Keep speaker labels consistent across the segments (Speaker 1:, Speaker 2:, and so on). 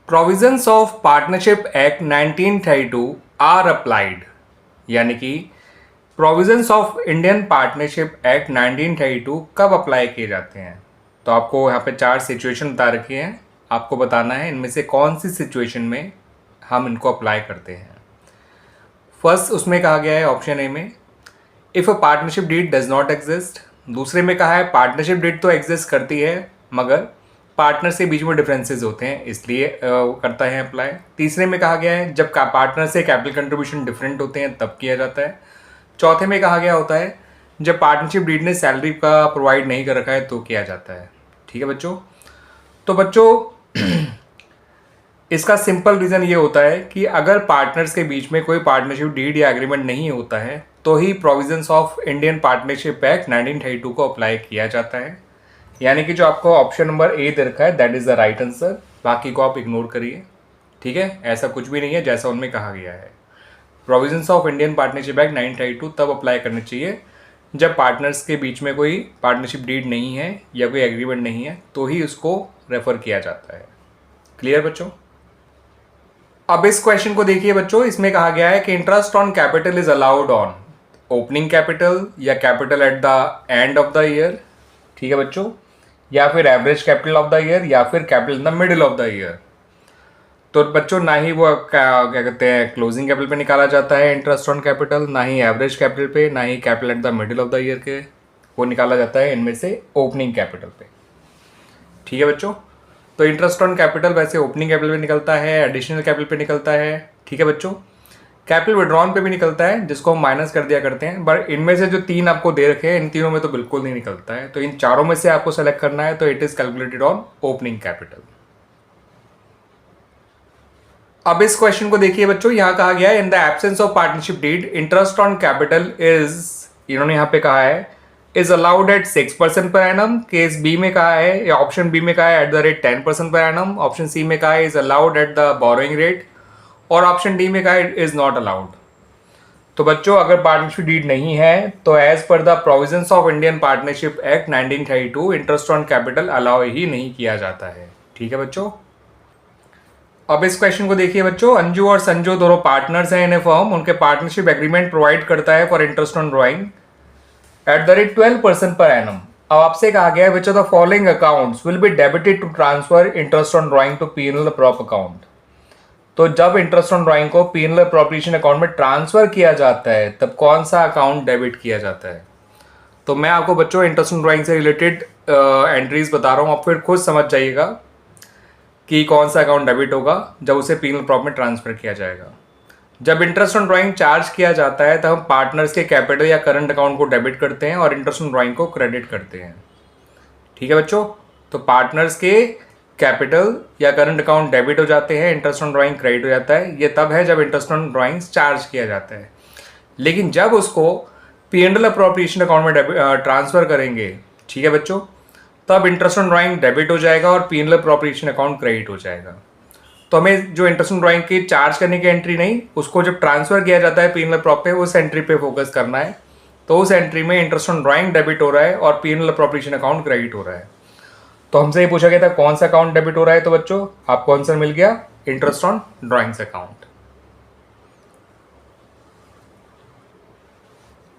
Speaker 1: Provisions of partnership act 1932 are applied, यानी कि provisions of Indian partnership act 1932 कब apply किए जाते हैं। तो आपको यहाँ पे 4 सिचुएशन बता रखी हैं, आपको बताना है इनमें से कौन सी सिचुएशन में हम इनको अप्लाई करते हैं। फर्स्ट उसमें कहा गया है ऑप्शन ए में, if a partnership deed does not exist. दूसरे में कहा है पार्टनरशिप डीड तो एग्जिस्ट करती है मगर पार्टनर के बीच में डिफरेंसेस होते हैं इसलिए करता है अप्लाई। तीसरे में कहा गया है जब पार्टनर से कैपिटल कंट्रीब्यूशन डिफरेंट होते हैं तब किया जाता है। चौथे में कहा गया होता है जब पार्टनरशिप डीड ने सैलरी का प्रोवाइड नहीं कर रखा है तो किया जाता है। ठीक है बच्चों, तो बच्चों इसका सिंपल रीज़न ये होता है कि अगर पार्टनर्स के बीच में कोई पार्टनरशिप डीड या एग्रीमेंट नहीं होता है तो ही provisions of Indian partnership act 1932 को अप्लाई किया जाता है। यानी कि जो आपको ऑप्शन नंबर ए दे रखा है that is the right answer, बाकी को आप इग्नोर करिए। ठीक है, ऐसा कुछ भी नहीं है जैसा उनमें कहा गया है। Provisions of Indian partnership act 1932 तब अप्लाई करने चाहिए जब पार्टनर्स के बीच में कोई पार्टनरशिप डीड नहीं है या कोई एग्रीमेंट नहीं है तो ही उसको रेफर किया जाता है। क्लियर बच्चों? अब इस क्वेश्चन को देखिए बच्चों, इसमें कहा गया है कि interest on capital is allowed on opening capital या capital at the end of the year. ठीक है बच्चों, या फिर average capital of the year या फिर capital in the middle of the year. तो बच्चों ना ही वो क्या कहते हैं क्लोजिंग कैपिटल पे निकाला जाता है इंटरेस्ट ऑन कैपिटल, ना ही एवरेज कैपिटल पे, ना ही capital at the middle of the year के, वो निकाला जाता है इनमें से ओपनिंग कैपिटल पे। ठीक है बच्चों, तो इंटरेस्ट ऑन कैपिटल वैसे ओपनिंग कैपिटल पे निकलता है, एडिशनल कैपिटल पे निकलता है। ठीक है बच्चों, कैपिटल विड्रॉन पे भी निकलता है जिसको हम माइनस कर दिया करते हैं, बट इनमें से जो 3 आपको दे रखे हैं इन तीनों में तो बिल्कुल नहीं निकलता है। तो इन चारों में से आपको सेलेक्ट करना है, तो it is calculated on opening capital. अब इस क्वेश्चन को देखिए बच्चों, यहां कहा गया है in the absence of partnership deed interest on capital is, इन्होंने यहां पे कहा है is allowed at 6% per annum. Case B में कहा है या ऑप्शन बी में कहा है eight the rate 10% per annum. Option C में कहा है is allowed at the borrowing rate, और ऑप्शन डी में कहा है इज नॉट अलाउड। तो बच्चों अगर पार्टनरशिप डीड नहीं है तो as per the provisions of Indian partnership act 1932 interest on capital allow ही नहीं किया जाता है। ठीक है बच्चों, अब इस क्वेश्चन को देखिए बच्चों, अंजू और संजू दोनों पार्टनर्स हैं इन ए फर्म, उनके पार्टनरशिप एग्रीमेंट प्रोवाइड करता है for interest on drawing at the rate 12% per annum. अब आपसे कहा गया है which of the following accounts will be debited to transfer interest on drawing to PNL prop account. तो जब इंटरेस्ट ऑन ड्रॉइंग को पीएनएल अप्रोप्रिएशन अकाउंट में transfer किया जाता है तब कौन सा अकाउंट डेबिट किया जाता है। तो मैं आपको बच्चों इंटरेस्ट ऑन ड्रॉइंग से रिलेटेड एंट्रीज बता रहा हूँ, आप फिर खुद समझ जाइएगा कि कौन सा अकाउंट डेबिट होगा जब उसे पीएनएल प्रॉप में ट्रांसफर किया जाएगा। जब इंटरेस्ट ऑन ड्रॉइंग चार्ज किया जाता है तब हम पार्टनर्स के कैपिटल या करंट अकाउंट को डेबिट करते हैं और इंटरेस्ट ऑन ड्रॉइंग को क्रेडिट करते हैं। ठीक है बच्चों, तो पार्टनर्स के कैपिटल या करंट अकाउंट डेबिट हो जाते हैं, इंटरेस्ट ऑन ड्रॉइंग क्रेडिट हो जाता है। ये तब है जब इंटरेस्ट ऑन ड्रॉइंग चार्ज किया जाता है, लेकिन जब उसको पीएनएल अप्रोप्रिएशन अकाउंट में ट्रांसफर करेंगे, ठीक है बच्चों, तब इंटरेस्ट ऑन ड्रॉइंग डेबिट हो जाएगा और पीएनएल अप्रोप्रिएशन अकाउंट क्रेडिट हो जाएगा। तो हमें जो इंटरेस्ट ऑन ड्रॉइंग की चार्ज करने की एंट्री नहीं, उसको जब ट्रांसफर किया जाता है पीएनएल प्रॉप पे, उस एंट्री पे फोकस करना है। तो उस एंट्री में इंटरेस्ट ऑन ड्रॉइंग डेबिट हो रहा है और पीएनएल अप्रोप्रिएशन अकाउंट क्रेडिट हो रहा है। तो हमसे ये पूछा गया था कौन सा अकाउंट डेबिट हो रहा है, तो बच्चों आपको आंसर मिल गया इंटरेस्ट ऑन ड्रॉइंग्स अकाउंट।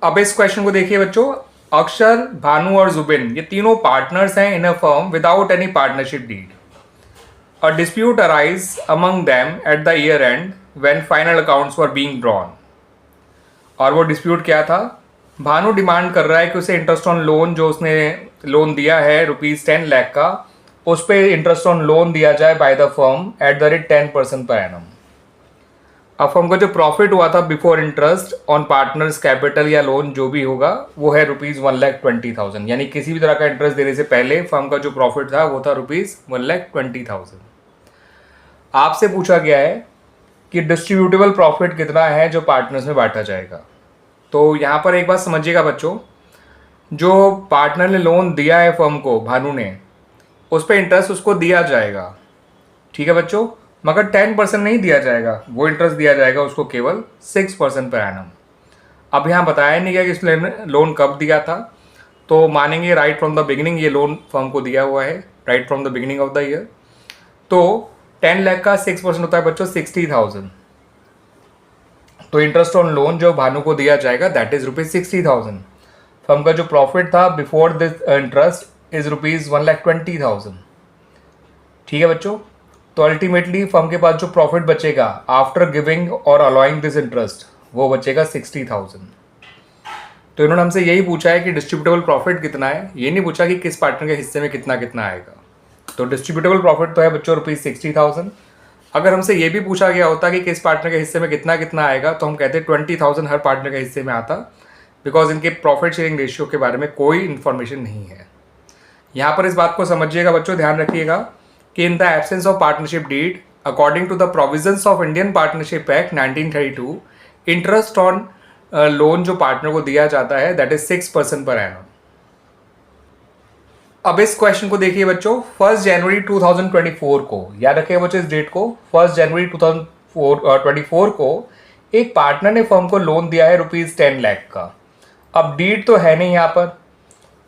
Speaker 1: अब इस क्वेश्चन को देखिए बच्चों, अक्षर, भानु और जुबिन ये तीनों पार्टनर्स हैं in a firm without any partnership deed. A dispute arise among them at the year end when final accounts were being drawn। और वो डिस्प्यूट क्या था, भानु डिमांड कर रहा है कि उसे इंटरेस्ट ऑन लोन जो उसने लोन दिया है ₹10 लाख का, उस पर इंटरेस्ट ऑन लोन दिया जाए by the firm at the rate 10% पर एनम। अब फर्म का जो प्रॉफिट हुआ था before interest on partners capital या लोन जो भी होगा वो है ₹1,20,000, यानी किसी भी तरह का इंटरेस्ट देने से पहले फर्म का जो प्रॉफिट था वो था ₹1,20,000। आपसे पूछा गया है कि डिस्ट्रीब्यूटेबल प्रॉफिट कितना है जो पार्टनर्स में बांटा जाएगा। तो यहाँ पर एक बात समझिएगा बच्चों, जो पार्टनर ने लोन दिया है फर्म को, भानु ने, उस पर इंटरेस्ट उसको दिया जाएगा। ठीक है बच्चों, मगर 10% नहीं दिया जाएगा, वो इंटरेस्ट दिया जाएगा उसको केवल 6% पर एनम। अब यहाँ बताया नहीं गया कि इसने लोन कब दिया था, तो मानेंगे राइट फ्रॉम द बिगिनिंग ये लोन फर्म को दिया हुआ है, right from the beginning of the year. तो 10 लाख का 6% होता है बच्चों 60,000। तो इंटरेस्ट ऑन लोन जो भानु को दिया जाएगा दैट इज ₹60,000। फर्म का जो प्रॉफिट था बिफोर दिस इंटरेस्ट इज ₹1,20,000। ठीक है बच्चों। तो अल्टीमेटली फर्म के पास जो प्रॉफिट बचेगा आफ्टर गिविंग और अलाउइंग दिस इंटरेस्ट वो बचेगा 60,000। तो इन्होंने हमसे यही पूछा है कि डिस्ट्रीब्यूटेबल प्रॉफिट कितना है, ये नहीं पूछा कि किस पार्टनर के हिस्से में कितना कितना आएगा। तो डिस्ट्रीब्यूटेबल प्रॉफिट तो है बच्चों ₹60,000। अगर हमसे ये भी पूछा गया होता कि किस पार्टनर के हिस्से में कितना कितना आएगा तो हम कहते 20,000 हर पार्टनर के हिस्से में आता, बिकॉज इनके प्रॉफिट शेयरिंग रेशियो के बारे में कोई इन्फॉर्मेशन नहीं है। यहाँ पर इस बात को समझिएगा बच्चों, ध्यान रखिएगा कि in the absence of partnership deed according to the provisions of Indian partnership act 1932 interest on loan जो पार्टनर को दिया जाता है दैट इज 6% पर एनम। अब इस क्वेश्चन को देखिए बच्चों, 1 जनवरी 2024 को, याद रखिए बच्चों इस डेट को, 1 जनवरी 2024 को एक पार्टनर ने फर्म को लोन दिया है ₹10 लाख का। अब डीड तो है नहीं यहाँ पर,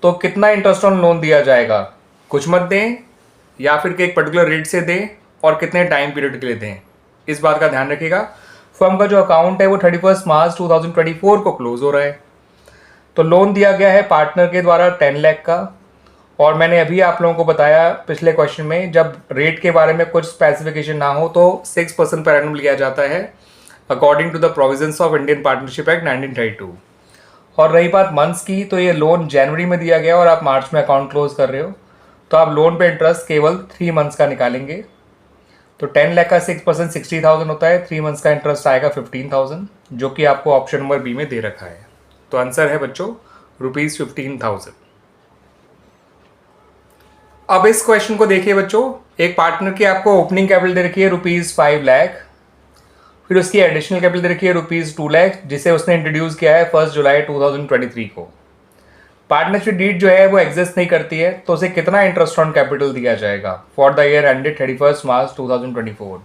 Speaker 1: तो कितना इंटरेस्ट ऑन लोन दिया जाएगा, कुछ मत दें या फिर एक पर्टिकुलर रेट से दें और कितने टाइम पीरियड के लिए दें, इस बात का ध्यान रखिएगा। फर्म का जो अकाउंट है वो 31 मार्च 2024 को क्लोज हो रहा है। तो लोन दिया गया है पार्टनर के द्वारा 10 लाख का, और मैंने अभी आप लोगों को बताया पिछले क्वेश्चन में जब रेट के बारे में कुछ स्पेसिफिकेशन ना हो तो 6% पर एनम लिया जाता है according to the provisions of Indian partnership act 1932। और रही बात मंथ्स की, तो ये लोन जनवरी में दिया गया और आप मार्च में अकाउंट क्लोज कर रहे हो, तो आप लोन पे इंटरेस्ट केवल 3 मंथ्स का निकालेंगे। तो 10 लाख का 6% 60,000 होता है, 3 मंथ्स का इंटरेस्ट आएगा 15,000, जो कि आपको ऑप्शन नंबर बी में दे रखा है। तो आंसर है बच्चों ₹15,000। अब इस क्वेश्चन को देखिए बच्चों, एक पार्टनर की आपको ओपनिंग कैपिटल दे रखी है ₹5 लाख, फिर उसकी एडिशनल कैपिटल दे रखी है ₹2 लाख जिसे उसने इंट्रोड्यूस किया है 1 जुलाई 2023 को। पार्टनरशिप डीड जो है वो एग्जिस्ट नहीं करती है, तो उसे कितना इंटरेस्ट ऑन कैपिटल दिया जाएगा for the year ended 31 March 2024।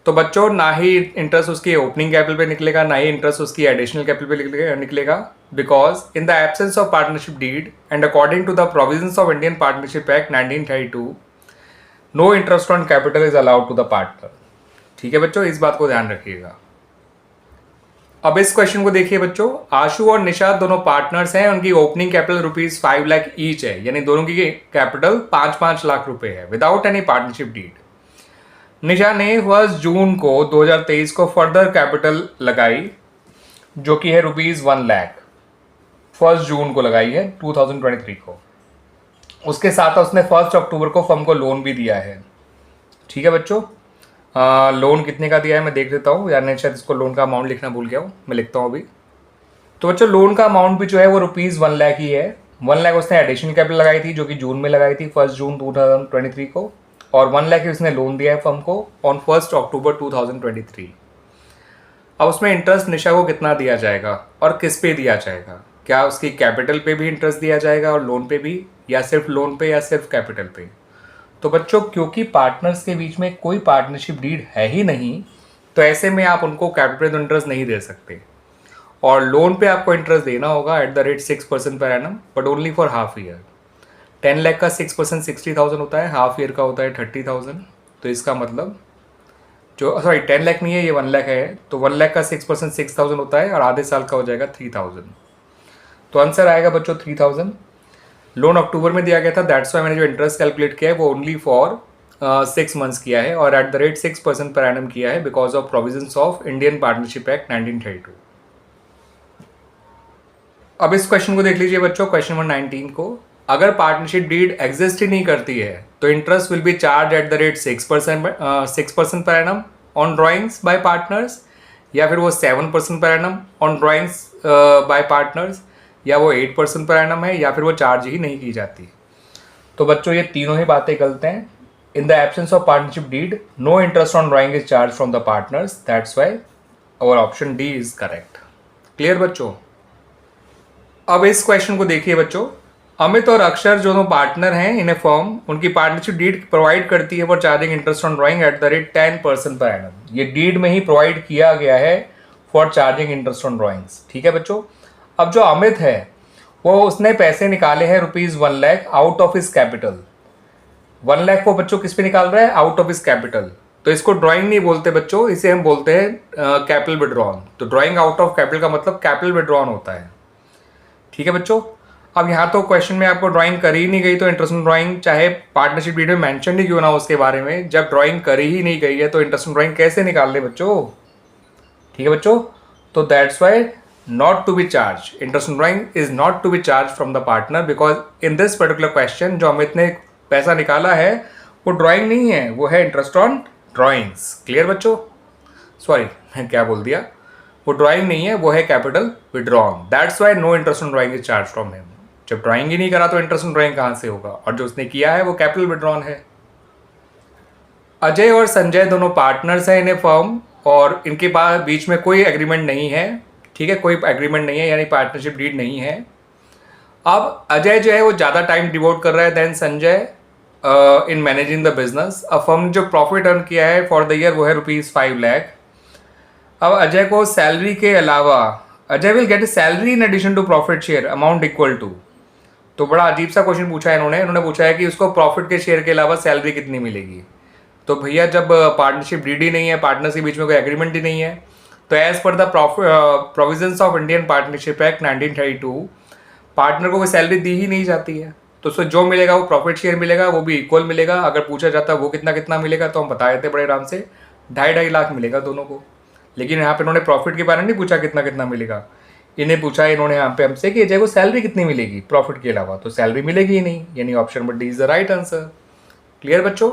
Speaker 1: तो बच्चों ना ही इंटरेस्ट उसकी ओपनिंग कैपिटल पे निकलेगा, ना ही इंटरेस्ट उसकी एडिशनल कैपिटल पे निकलेगा, because in the absence of partnership deed and according to the provisions of Indian partnership act 1932 no interest on capital is allowed to the partner. ठीक है बच्चों, इस बात को ध्यान रखिएगा। अब इस क्वेश्चन को देखिए बच्चों, आशु और निशाद दोनों पार्टनर्स हैं, उनकी ओपनिंग कैपिटल ₹5 लाख ईच है, यानी दोनों की कैपिटल 5-5 लाख रुपए है विदाउट एनी पार्टनरशिप डीड। निशा ने 1 जून को 2023 को फर्दर कैपिटल लगाई जो कि है ₹1 लाख, 1 जून को लगाई है 2023 को। उसके साथ उसने 1 अक्टूबर को फर्म को लोन भी दिया है। ठीक है बच्चों, लोन कितने का दिया है मैं देख लेता हूँ, यार शायद इसको लोन का अमाउंट लिखना भूल गया हूँ, मैं लिखता हूँ अभी। तो बच्चों लोन का अमाउंट भी जो है वो ₹1 लाख ही है। 1 लाख उसने एडिशनल कैपिटल लगाई थी जो कि जून में लगाई थी 1 जून 2023 को, और 1 लाख उसने लोन दिया है फर्म को ऑन 1 अक्टूबर 2023। अब उसमें इंटरेस्ट निशा को कितना दिया जाएगा और किस पे दिया जाएगा, क्या उसकी कैपिटल पे भी इंटरेस्ट दिया जाएगा और लोन पे भी, या सिर्फ लोन पे या सिर्फ कैपिटल पे। तो बच्चों क्योंकि पार्टनर्स के बीच में कोई पार्टनरशिप डीड है ही नहीं, तो ऐसे में आप उनको कैपिटल इंटरेस्ट नहीं दे सकते, और लोन पे आपको इंटरेस्ट देना होगा eight the rate 6% per annum, but only for half year. 10 lakh का 6% 60,000 होता है, हाफ ईयर का होता है 30,000। तो इसका मतलब जो 10 लाख नहीं है, ये 1 लाख है, तो 1 लाख का 6% 6,000 होता है और आधे साल का हो जाएगा 3,000। तो आंसर आएगा बच्चों 3,000। लोन अक्टूबर में दिया गया था, दैट्स वाई मैंने जो इंटरेस्ट कैलकुलेट किया है वो ओनली फॉर 6 मंथ्स किया है और eight the rate 6% per annum किया है because of provisions of Indian partnership act 1932। अब इस क्वेश्चन को देख लीजिए बच्चों, क्वेश्चन नंबर 19 को, अगर पार्टनरशिप डीड एग्जिस्ट ही नहीं करती है तो interest will be charge at the rate 6% per annum on drawings bye partners, या फिर वो 7% per annum on drawings bye partners, या वो 8% पर एनम है, या फिर वो चार्ज ही नहीं की जाती। तो बच्चों ये तीनों ही बातें गलत हैं। In the absence of partnership deed no interest on drawing is charge from the partners, that's why our option D is correct. Clear बच्चों। अब इस क्वेश्चन को देखिए बच्चों, अमित और अक्षर जो दोनों पार्टनर हैं इन ए फर्म, उनकी पार्टनरशिप डीड प्रोवाइड करती है for charging interest on drawing eight the rate 10% per annum. ये डीड में ही प्रोवाइड किया गया है for charging interest on drawings. ठीक है बच्चों। अब जो अमित है वो उसने पैसे निकाले हैं ₹1 lakh out of his capital, 1 lakh को बच्चों किस पे निकाल रहा है, आउट ऑफ इस कैपिटल। तो इसको ड्राइंग नहीं बोलते बच्चों, इसे हम बोलते हैं कैपिटल विड्रॉन। तो ड्राइंग आउट ऑफ कैपिटल का मतलब कैपिटल विड्रॉन होता है। ठीक है बच्चों। अब यहाँ तो क्वेश्चन में आपको ड्राइंग करी ही नहीं गई, तो इंटरेस्ट ड्राइंग चाहे पार्टनरशिप डीड में मेंशन ही क्यों ना हो उसके बारे में, जब ड्राइंग करी ही नहीं गई है तो इंटरेस्ट ड्राइंग कैसे निकाल ले बच्चों। ठीक है बच्चों। तो that's why not to be charge, interest drawing is not to be charge from the partner, because in this particular question जो अमित ने पैसा निकाला है वो ड्राइंग नहीं है, वो है इंटरेस्ट ऑन ड्राइंग्स। क्लियर बच्चों। सॉरी मैं क्या बोल दिया, वो ड्राइंग नहीं है, वो है capital withdrawn. That's why no interest on drawing is charge from him. जब ड्राइंग ही नहीं करा तो इंटरेस्ट ऑन ड्राइंग कहाँ से होगा, और जो उसने किया है वो कैपिटल विड्रॉन है। अजय और संजय दोनों पार्टनर्स हैं इन ए फर्म, और इनके पास बीच में कोई एग्रीमेंट नहीं है। ठीक है, कोई एग्रीमेंट नहीं है, यानी पार्टनरशिप डीड नहीं है। अब अजय जो है वो ज़्यादा टाइम डिवोट कर रहा है then Sanjay in managing the business. अब फर्म जो प्रॉफिट अर्न किया है फॉर द ईयर वो है ₹5 लाख। अब अजय को सैलरी के अलावा, Ajay will get a salary in addition to profit share amount equal to. तो बड़ा अजीब सा क्वेश्चन पूछा है इन्होंने पूछा है कि उसको प्रॉफिट के शेयर के अलावा सैलरी कितनी मिलेगी। तो भैया जब पार्टनरशिप डीड ही नहीं है, पार्टनर्स के बीच में कोई एग्रीमेंट ही नहीं है, तो as per the provisions of Indian partnership act 1932 partner को कोई सैलरी दी ही नहीं जाती है। तो उसको जो मिलेगा वो प्रॉफिट शेयर मिलेगा, वो भी इक्वल मिलेगा। अगर पूछा जाता है वो कितना कितना मिलेगा तो हम बता देते बड़े आराम से, 2.5 लाख मिलेगा दोनों को। लेकिन यहाँ पे इन्होंने प्रॉफिट के बारे में नहीं पूछा कितना कितना मिलेगा, इन्हें पूछा इन्होंने यहाँ पे हमसे कि अजय को सैलरी कितनी मिलेगी प्रॉफिट के अलावा। तो सैलरी मिलेगी ही नहीं, यानी option number D is the right answer. Clear बच्चों।